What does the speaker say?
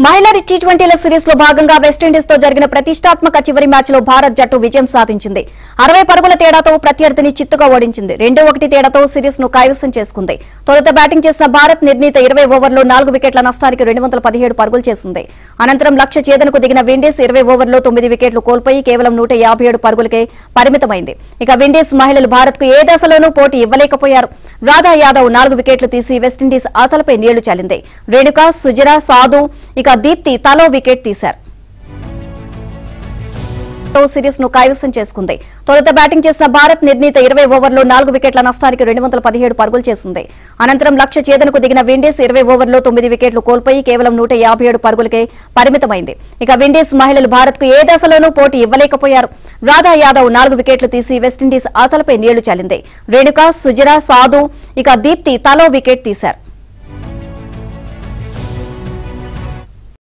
మహిళా టీ20ల సిరీస్ లో భాగంగా వెస్టిండీస్ తో జరిగిన ప్రతిష్టాత్మక చివరి మ్యాచ్ లో భారత్ జట్టు విజయం సాధించింది. 60 పరుగుల తేడాతో ప్రత్యర్థిని చిత్తుగా ఓడించింది. 2-1 తేడాతో సిరీస్ ను కైవసం చేసుకుంది. తొలుత బ్యాటింగ్ చేసిన భారత్ నిర్ణీత 20 ఓవర్లలో 4 వికెట్ల నష్టానికి 217 పరుగులు చేసింది. అనంతరం లక్ష్య ఛేదనకు దిగిన విండీస్ 20 ఓవర్లలో 9 వికెట్లు కోల్పోయి కేవలం 157 పరుగులకే పరిమితమైంది. ఇక విండీస్ మహిళలు భారత్ కు ఏ దశలోనూ పోటీ ఇవ్వలేకపోయారు. రాధా యాదవ్ 4 వికెట్లు తీసి వెస్టిండీస్ ఆశలపై నీళ్లు చల్లింది. రేణుక, సుజరా, సాధు ఇక దీప్తి తలో వికెట్ తీశారు. సిరీస్ ను కైవసం చేసుకుంది. తొలుత బ్యాటింగ్ చేసిన భారత్ నిర్ణీత 20 ఓవర్లలో 4 వికెట్ల నష్టానికి 217 పరుగులు చేసింది. అనంతరం లక్ష్య ఛేదనకు దిగిన విండీస్ 20 ఓవర్లలో 9 వికెట్లు కోల్పోయి కేవలం 157 పరుగులకే పరిమితమైంది. ఇక విండీస్ మహిళలు భారత్ కు ఏ దశలోనూ పోటీ ఇవ్వలేకపోయారు. రాధా యాదవ్ 4 వికెట్లు తీసి వెస్టిండీస్ ఆశలపై నీళ్లు చల్లింది. రేణుక, సుజరా, సాధు ఇక దీప్తి తలో వికెట్ తీశారు.